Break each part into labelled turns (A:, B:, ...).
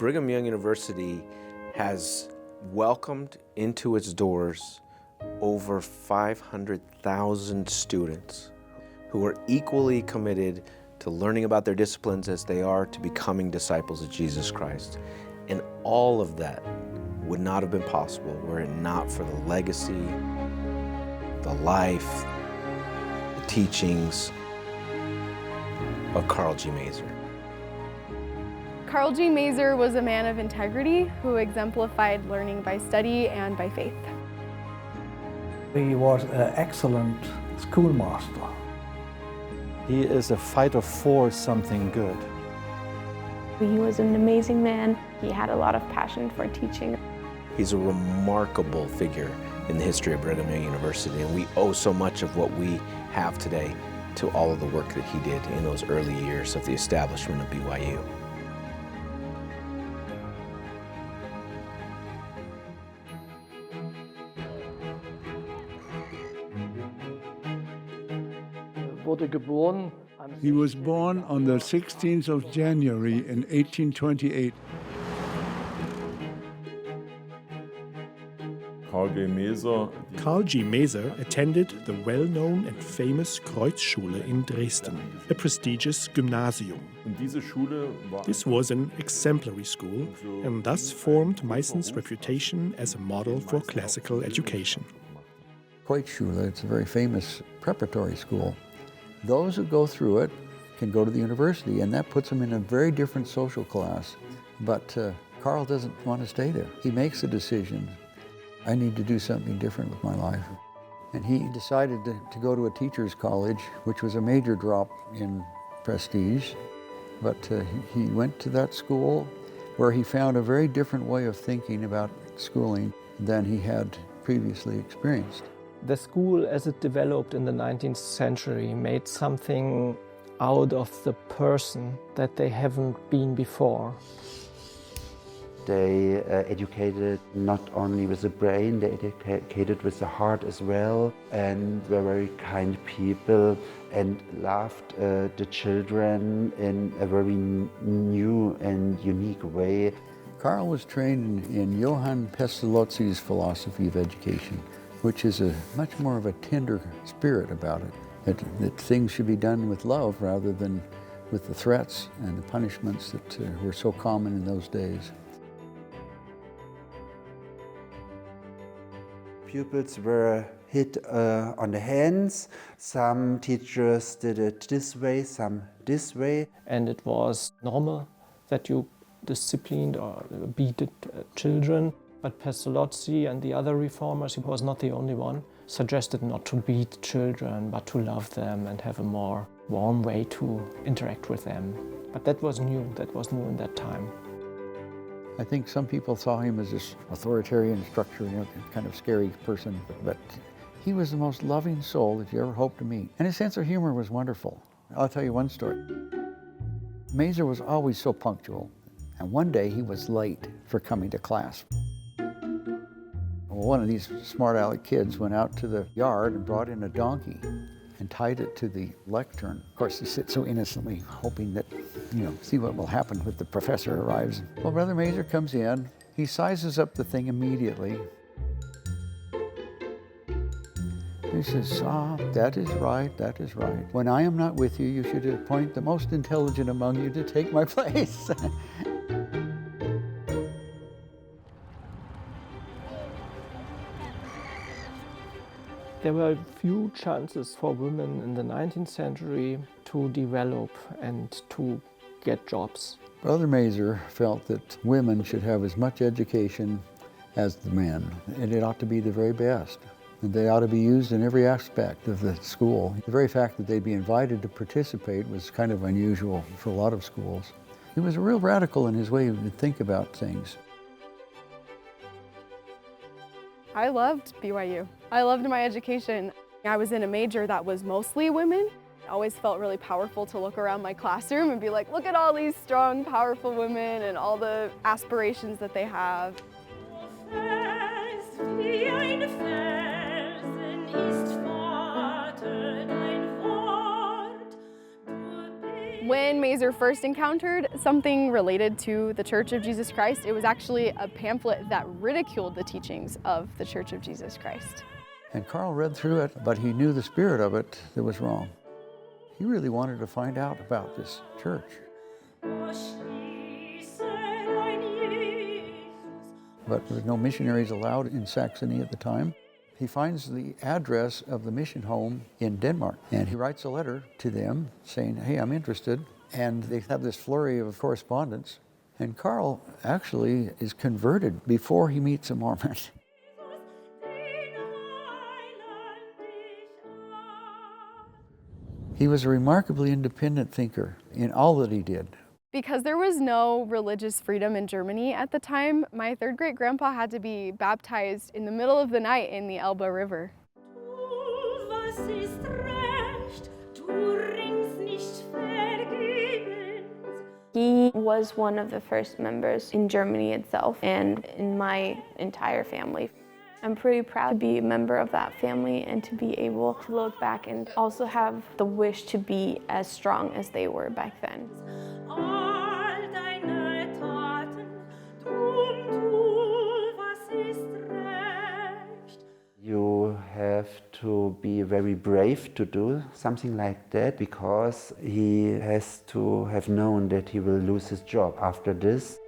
A: Brigham Young University has welcomed into its doors over 500,000 students who are equally committed to learning about their disciplines as they are to becoming disciples of Jesus Christ. And all of that would not have been possible were it not for the legacy, the life, the teachings of Karl G. Maeser.
B: Karl G. Maeser was a man of integrity who exemplified learning by study and by faith.
C: He was an excellent schoolmaster.
D: He is a fighter for something good.
E: He was an amazing man. He had a lot of passion for teaching.
A: He's a remarkable figure in the history of Brigham Young University, and we owe so much of what we have today to all of the work that he did in those early years of the establishment of BYU.
F: He was born on the 16th of January in 1828.
G: Karl G. Maeser attended the well-known and famous Kreuzschule in Dresden, a prestigious gymnasium. This was an exemplary school and thus formed Meisen's reputation as a model for classical education.
C: Kreuzschule, it's a very famous preparatory school. Those who go through it can go to the university, and that puts them in a very different social class. But Karl doesn't want to stay there. He makes a decision. I need to do something different with my life. And he decided to go to a teacher's college, which was a major drop in prestige. But he went to that school where he found a very different way of thinking about schooling than he had previously experienced.
H: The school, as it developed in the 19th century, made something out of the person that they haven't been before.
I: They educated not only with the brain, they educated with the heart as well, and were very kind people and loved the children in a very new and unique way.
C: Karl was trained in Johann Pestalozzi's philosophy of education, which is a much more of a tender spirit about it, that things should be done with love rather than with the threats and the punishments that were so common in those days.
I: Pupils were hit on the hands. Some teachers did it this way, some this way.
H: And it was normal that you disciplined or beat children. But Pestalozzi and the other reformers, he was not the only one, suggested not to beat children, but to love them and have a more warm way to interact with them. But that was new in that time.
C: I think some people saw him as this authoritarian structure, kind of scary person, but he was the most loving soul that you ever hoped to meet. And his sense of humor was wonderful. I'll tell you one story. Maeser was always so punctual, and one day he was late for coming to class. Well, one of these smart aleck kids went out to the yard and brought in a donkey and tied it to the lectern. Of course, he sits so innocently, hoping that, see what will happen when the professor arrives. Well, Brother Maeser comes in, he sizes up the thing immediately. He says, that is right, that is right. When I am not with you, you should appoint the most intelligent among you to take my place.
H: There were few chances for women in the 19th century to develop and to get jobs.
C: Brother Maeser felt that women should have as much education as the men, and it ought to be the very best. And they ought to be used in every aspect of the school. The very fact that they'd be invited to participate was kind of unusual for a lot of schools. He was a real radical in his way to think about things.
B: I loved BYU. I loved my education. I was in a major that was mostly women. I always felt really powerful to look around my classroom and be like, look at all these strong, powerful women and all the aspirations that they have. When Maeser first encountered something related to the Church of Jesus Christ, it was actually a pamphlet that ridiculed the teachings of the Church of Jesus Christ.
C: And Karl read through it, but he knew the spirit of it that was wrong. He really wanted to find out about this church. But there were no missionaries allowed in Saxony at the time. He finds the address of the mission home in Denmark, and he writes a letter to them saying, hey, I'm interested. And they have this flurry of correspondence. And Karl actually is converted before he meets a Mormon. He was a remarkably independent thinker in all that he did.
B: Because there was no religious freedom in Germany at the time, my third great grandpa had to be baptized in the middle of the night in the Elbe River.
E: He was one of the first members in Germany itself and in my entire family. I'm pretty proud to be a member of that family and to be able to look back and also have the wish to be as strong as they were back then.
I: You have to be very brave to do something like that, because he has to have known that he will lose his job after this.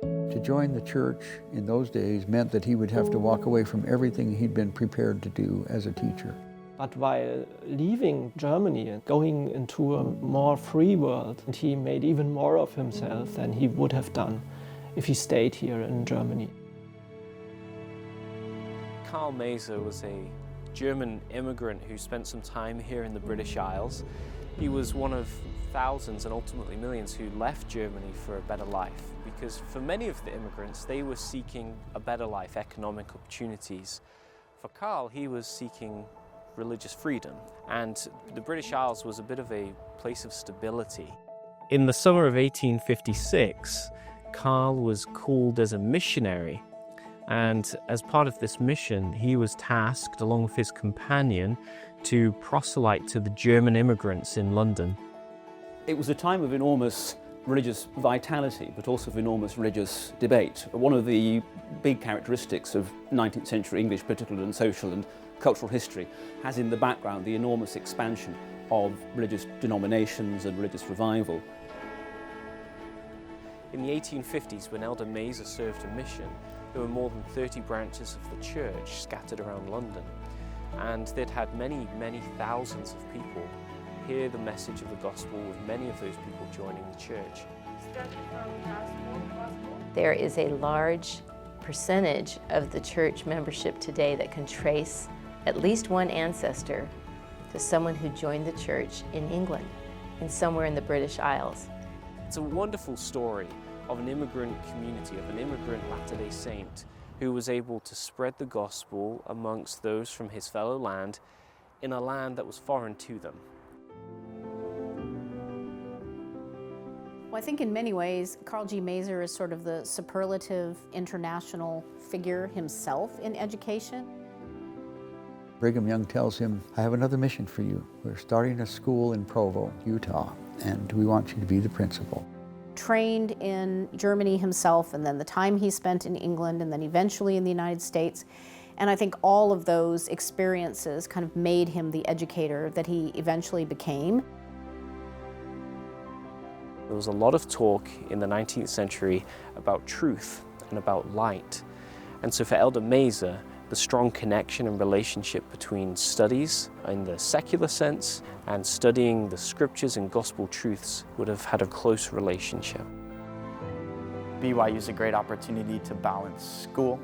C: To join the church in those days meant that he would have to walk away from everything he'd been prepared to do as a teacher.
H: But while leaving Germany and going into a more free world, he made even more of himself than he would have done if he stayed here in Germany.
A: Karl Maeser was a German immigrant who spent some time here in the British Isles. He was one of thousands and ultimately millions who left Germany for a better life, because for many of the immigrants, they were seeking a better life, economic opportunities. For Karl, he was seeking religious freedom, and the British Isles was a bit of a place of stability. In the summer of 1856, Karl was called as a missionary, and as part of this mission, he was tasked, along with his companion, to proselyte to the German immigrants in London.
J: It was a time of enormous religious vitality, but also of enormous religious debate. One of the big characteristics of 19th century English political and social and cultural history has in the background the enormous expansion of religious denominations and religious revival.
A: In the 1850s, when Elder Maeser served a mission, there were more than 30 branches of the church scattered around London, and they'd had many, many thousands of people hear the message of the gospel, with many of those people joining the church.
K: There is a large percentage of the church membership today that can trace at least one ancestor to someone who joined the church in England and somewhere in the British Isles.
A: It's a wonderful story of an immigrant community, of an immigrant Latter-day Saint who was able to spread the gospel amongst those from his fellow land in a land that was foreign to them.
L: Well, I think in many ways, Karl G. Maeser is sort of the superlative international figure himself in education.
C: Brigham Young tells him, I have another mission for you. We're starting a school in Provo, Utah, and we want you to be the principal.
L: Trained in Germany himself, and then the time he spent in England, and then eventually in the United States. And I think all of those experiences kind of made him the educator that he eventually became.
A: There was a lot of talk in the 19th century about truth and about light. And so for Elder Maeser, the strong connection and relationship between studies in the secular sense and studying the scriptures and gospel truths would have had a close relationship.
M: BYU is a great opportunity to balance school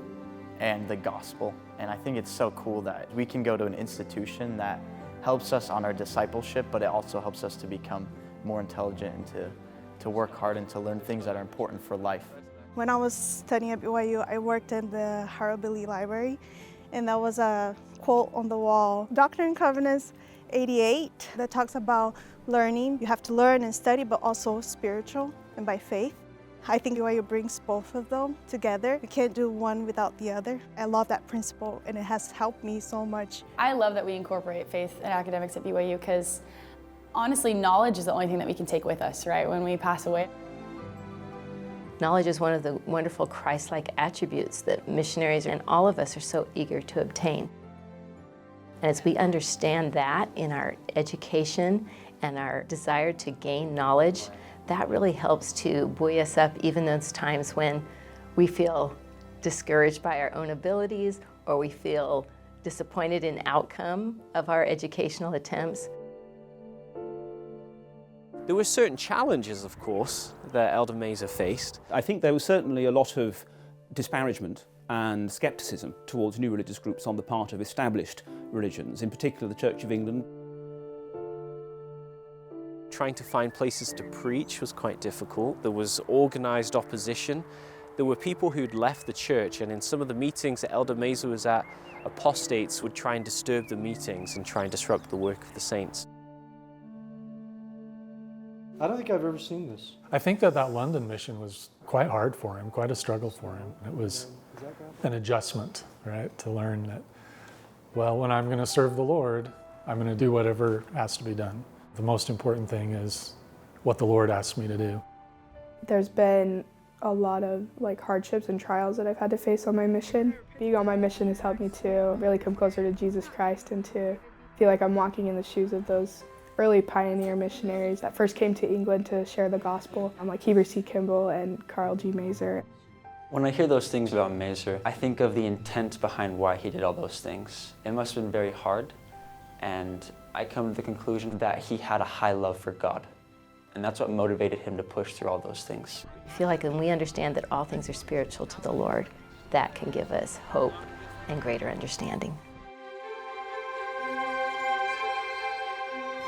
M: and the gospel. And I think it's so cool that we can go to an institution that helps us on our discipleship, but it also helps us to become more intelligent and to work hard and to learn things that are important for life.
N: When I was studying at BYU, I worked in the Harrowbilly Library, and that was a quote on the wall, Doctrine and Covenants 88, that talks about learning. You have to learn and study, but also spiritual and by faith. I think BYU brings both of them together. You can't do one without the other. I love that principle, and it has helped me so much.
O: I love that we incorporate faith and academics at BYU, because Honestly, knowledge is the only thing that we can take with us, right, when we pass away.
K: Knowledge is one of the wonderful Christ-like attributes that missionaries and all of us are so eager to obtain. And as we understand that in our education and our desire to gain knowledge, that really helps to buoy us up even those times when we feel discouraged by our own abilities or we feel disappointed in outcome of our educational attempts.
A: There were certain challenges, of course, that Elder Maeser faced.
J: I think there was certainly a lot of disparagement and scepticism towards new religious groups on the part of established religions, in particular the Church of England.
A: Trying to find places to preach was quite difficult. There was organized opposition. There were people who'd left the church, and in some of the meetings that Elder Maeser was at, apostates would try and disturb the meetings and try and disrupt the work of the saints.
D: I don't think I've ever seen this.
P: I think that London mission was quite hard for him, quite a struggle for him. It was an adjustment, right, to learn that, well, when I'm going to serve the Lord, I'm going to do whatever has to be done. The most important thing is what the Lord asks me to do.
Q: There's been a lot of hardships and trials that I've had to face on my mission. Being on my mission has helped me to really come closer to Jesus Christ and to feel like I'm walking in the shoes of those early pioneer missionaries that first came to England to share the gospel, like Heber C. Kimball and Karl G. Maeser.
R: When I hear those things about Maeser, I think of the intent behind why he did all those things. It must have been very hard, and I come to the conclusion that he had a high love for God, and that's what motivated him to push through all those things.
K: I feel like when we understand that all things are spiritual to the Lord, that can give us hope and greater understanding.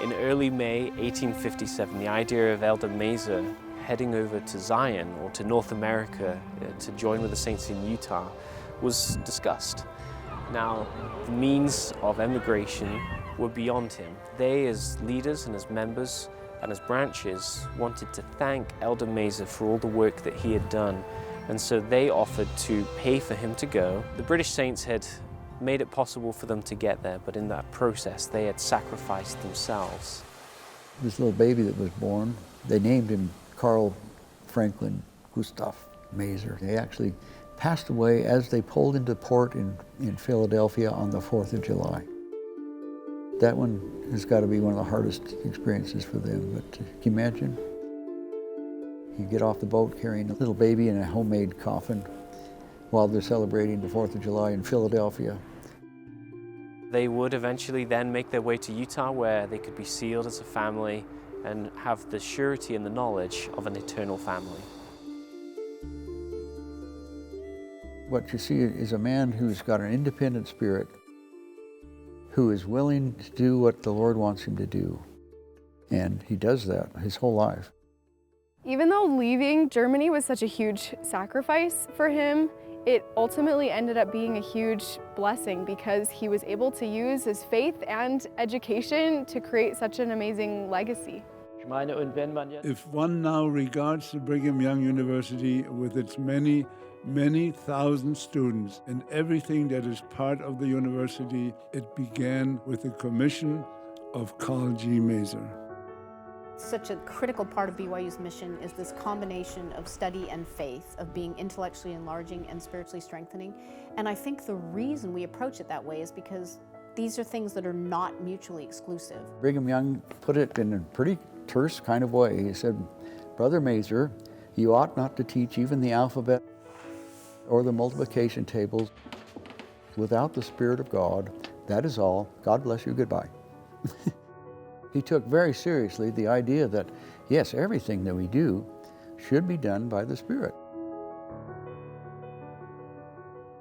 A: In early May 1857, the idea of Elder Maeser heading over to Zion or to North America to join with the saints in Utah was discussed. Now, the means of emigration were beyond him. They, as leaders and as members and as branches, wanted to thank Elder Maeser for all the work that he had done, and so they offered to pay for him to go. The British saints had made it possible for them to get there, but in that process they had sacrificed themselves.
C: This little baby that was born, they named him Karl Franklin Gustav Maeser. He actually passed away as they pulled into port in Philadelphia on the 4th of July. That one has got to be one of the hardest experiences for them, but can you imagine? You get off the boat carrying a little baby in a homemade coffin while they're celebrating the 4th of July in Philadelphia.
A: They would eventually then make their way to Utah, where they could be sealed as a family and have the surety and the knowledge of an eternal family.
C: What you see is a man who's got an independent spirit, who is willing to do what the Lord wants him to do. And he does that his whole life.
B: Even though leaving Germany was such a huge sacrifice for him, it ultimately ended up being a huge blessing because he was able to use his faith and education to create such an amazing legacy.
F: If one now regards the Brigham Young University with its many thousand students and everything that is part of the university, it began with the commission of Karl G. Maeser.
L: Such a critical part of BYU's mission is this combination of study and faith, of being intellectually enlarging and spiritually strengthening. And I think the reason we approach it that way is because these are things that are not mutually exclusive.
C: Brigham Young put it in a pretty terse kind of way. He said, "Brother Maeser, you ought not to teach even the alphabet or the multiplication tables without the Spirit of God. That is all. God bless you. Goodbye." He took very seriously the idea that, yes, everything that we do should be done by the Spirit.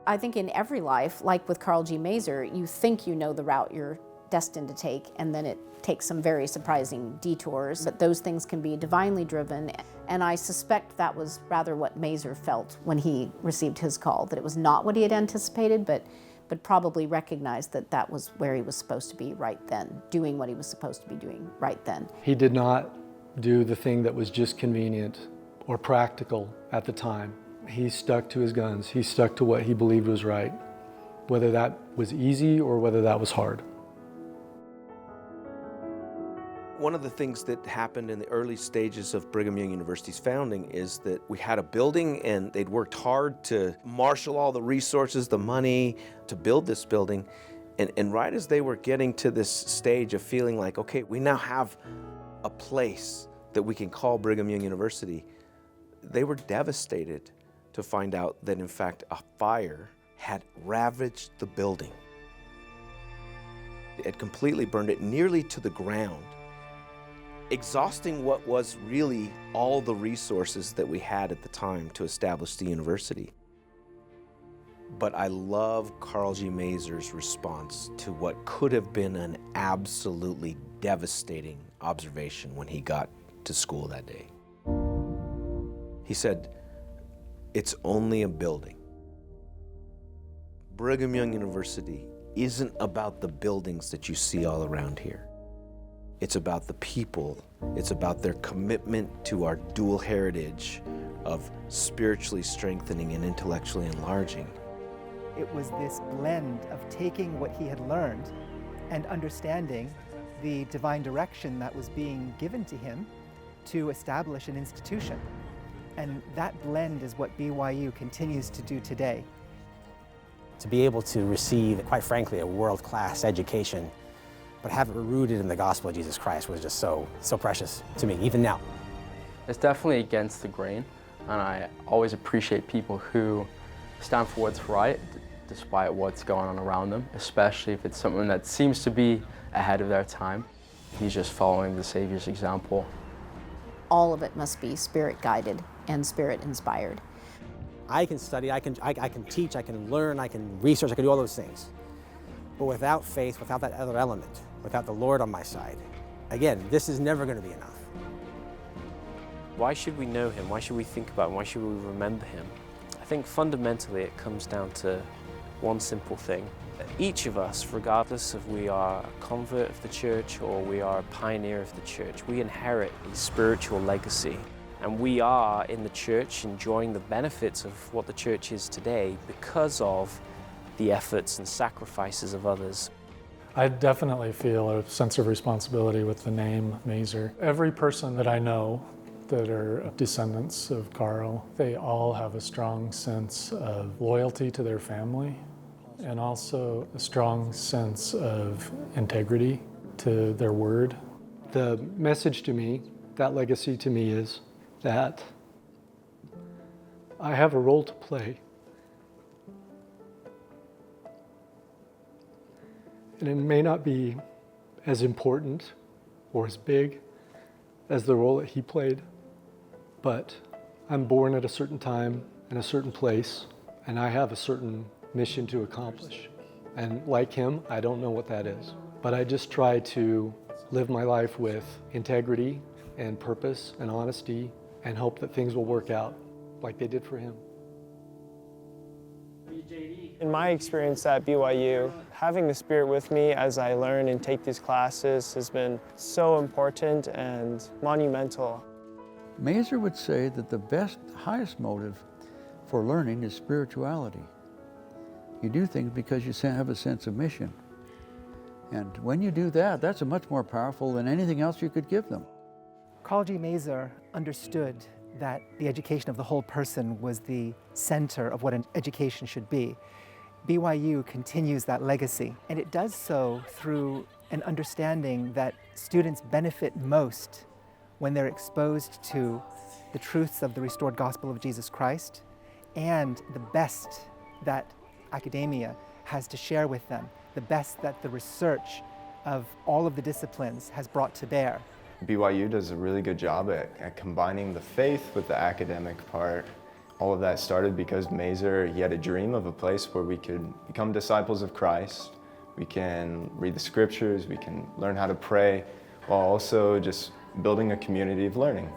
L: I think in every life, like with Karl G. Maeser, you think you know the route you're destined to take, and then it takes some very surprising detours, but those things can be divinely driven. And I suspect that was rather what Maeser felt when he received his call, that it was not what he had anticipated, but probably recognized that that was where he was supposed to be right then, doing what he was supposed to be doing right then.
D: He did not do the thing that was just convenient or practical at the time. He stuck to his guns. He stuck to what he believed was right, whether that was easy or whether that was hard.
A: One of the things that happened in the early stages of Brigham Young University's founding is that we had a building and they'd worked hard to marshal all the resources, the money to build this building. And right as they were getting to this stage of feeling like, okay, we now have a place that we can call Brigham Young University, they were devastated to find out that in fact a fire had ravaged the building. It had completely burned it nearly to the ground, exhausting what was really all the resources that we had at the time to establish the university. But I love Karl G. Maeser's response to what could have been an absolutely devastating observation when he got to school that day. He said, "It's only a building. Brigham Young University isn't about the buildings that you see all around here. It's about the people. It's about their commitment to our dual heritage of spiritually strengthening and intellectually enlarging."
S: It was this blend of taking what he had learned and understanding the divine direction that was being given to him to establish an institution. And that blend is what BYU continues to do today.
T: To be able to receive, quite frankly, a world-class education, but have it rooted in the gospel of Jesus Christ was just so precious to me, even now.
U: It's definitely against the grain, and I always appreciate people who stand for what's right, despite what's going on around them, especially if it's something that seems to be ahead of their time. He's just following the Savior's example.
L: All of it must be Spirit-guided and Spirit-inspired.
T: I can study, I can teach, I can learn, I can research, I can do all those things. But without faith, without that other element, without the Lord on my side, again, this is never going to be enough.
V: Why should we know him? Why should we think about him? Why should we remember him? I think fundamentally it comes down to one simple thing. Each of us, regardless if we are a convert of the church or we are a pioneer of the church, we inherit a spiritual legacy. And we are in the church enjoying the benefits of what the church is today because of the efforts and sacrifices of others.
P: I definitely feel a sense of responsibility with the name Maeser. Every person that I know that are descendants of Karl, they all have a strong sense of loyalty to their family and also a strong sense of integrity to their word.
D: The message to me, that legacy to me is that I have a role to play. And it may not be as important or as big as the role that he played, but I'm born at a certain time in a certain place, and I have a certain mission to accomplish. And like him, I don't know what that is. But I just try to live my life with integrity and purpose and honesty and hope that things will work out like they did for him.
W: In my experience at BYU, having the Spirit with me as I learn and take these classes has been so important and monumental.
C: Maeser would say that the highest motive for learning is spirituality. You do things because you have a sense of mission. And when you do that, that's much more powerful than anything else you could give them.
S: Karl G. Maeser understood that the education of the whole person was the center of what an education should be. BYU continues that legacy, and it does so through an understanding that students benefit most when they're exposed to the truths of the restored gospel of Jesus Christ and the best that academia has to share with them, the best that the research of all of the disciplines has brought to bear.
X: BYU does a really good job at combining the faith with the academic part. All of that started because Maeser, he had a dream of a place where we could become disciples of Christ. We can read the scriptures, we can learn how to pray, while also just building a community of learning.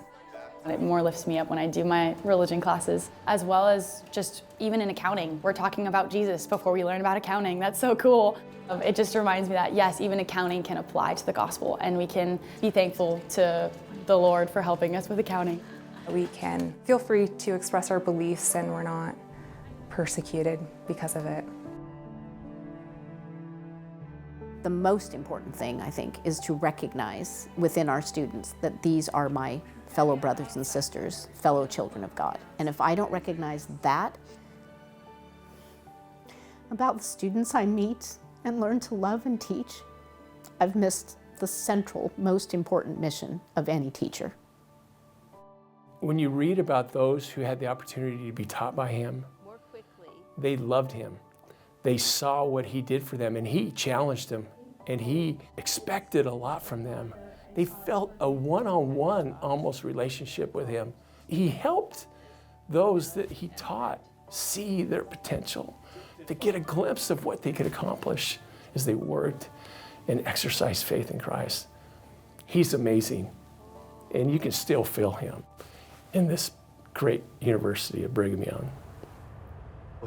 O: It more lifts me up when I do my religion classes, as well as just even in accounting. We're talking about Jesus before we learn about accounting. That's so cool. It just reminds me that yes, even accounting can apply to the gospel, and we can be thankful to the Lord for helping us with accounting.
Y: We can feel free to express our beliefs and we're not persecuted because of it.
L: The most important thing, I think, is to recognize within our students that these are my fellow brothers and sisters, fellow children of God. And if I don't recognize that about the students I meet and learn to love and teach, I've missed the central, most important mission of any teacher.
E: When you read about those who had the opportunity to be taught by him, they loved him. They saw what he did for them, and he challenged them, and he expected a lot from them. They felt a one-on-one almost relationship with him. He helped those that he taught see their potential, to get a glimpse of what they could accomplish as they worked and exercised faith in Christ. He's amazing, and you can still feel him in this great university of Brigham Young.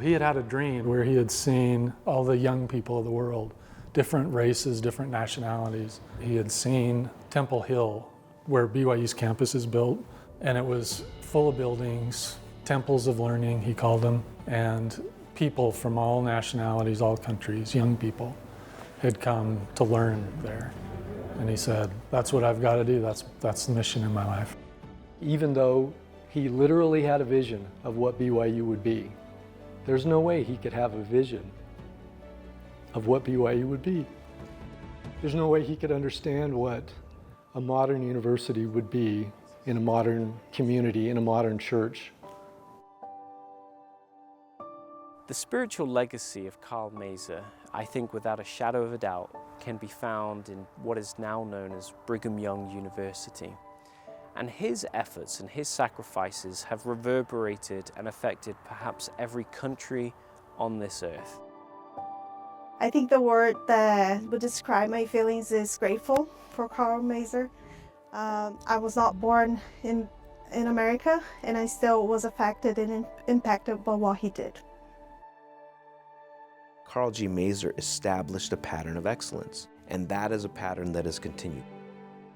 P: He had had a dream where he had seen all the young people of the world, different races, different nationalities. He had seen Temple Hill, where BYU's campus is built, and it was full of buildings, temples of learning, he called them, and people from all nationalities, all countries, young people, had come to learn there. And he said, that's what I've got to do, that's the mission in my life.
D: Even though he literally had a vision of what BYU would be, there's no way he could have a vision of what BYU would be. There's no way he could understand what a modern university would be in a modern community, in a modern church.
V: The spiritual legacy of Karl Maeser, I think without a shadow of a doubt, can be found in what is now known as Brigham Young University. And his efforts and his sacrifices have reverberated and affected perhaps every country on this earth.
N: I think the word that would describe my feelings is grateful for Karl Maeser. I was not born in America, and I still was affected and impacted by what he did.
A: Karl G. Maeser established a pattern of excellence, and that is a pattern that has continued.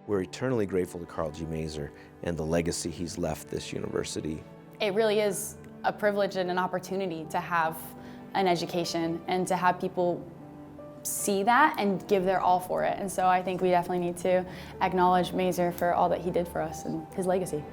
A: We're eternally grateful to Karl G. Maeser and the legacy he's left this university.
O: It really is a privilege and an opportunity to have an education and to have people see that and give their all for it. And so I think we definitely need to acknowledge Maeser for all that he did for us and his legacy.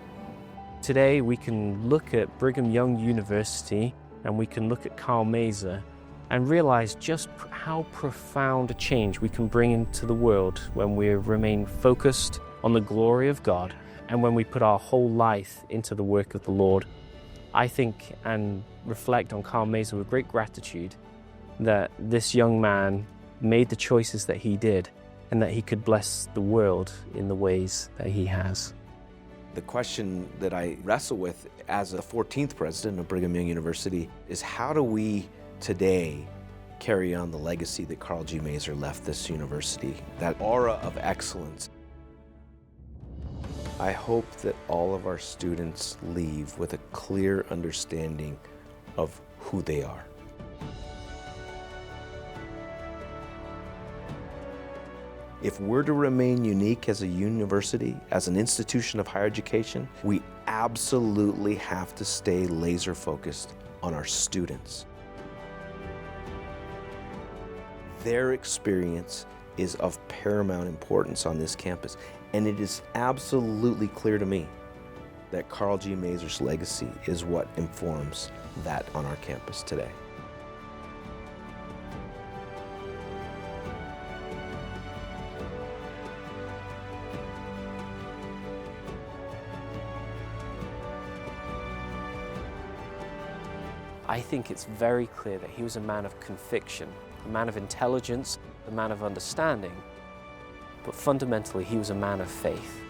V: Today we can look at Brigham Young University and we can look at Karl Maeser and realize just how profound a change we can bring into the world when we remain focused on the glory of God and when we put our whole life into the work of the Lord. I think and reflect on Karl Maeser with great gratitude that this young man made the choices that he did and that he could bless the world in the ways that he has.
A: The question that I wrestle with as a 14th president of Brigham Young University is how do we today carry on the legacy that Karl G. Maeser left this university, that aura of excellence. I hope that all of our students leave with a clear understanding of who they are. If we're to remain unique as a university, as an institution of higher education, we absolutely have to stay laser focused on our students. Their experience is of paramount importance on this campus, and it is absolutely clear to me that Karl G. Maeser's legacy is what informs that on our campus today.
V: I think it's very clear that he was a man of conviction, a man of intelligence, a man of understanding, but fundamentally he was a man of faith.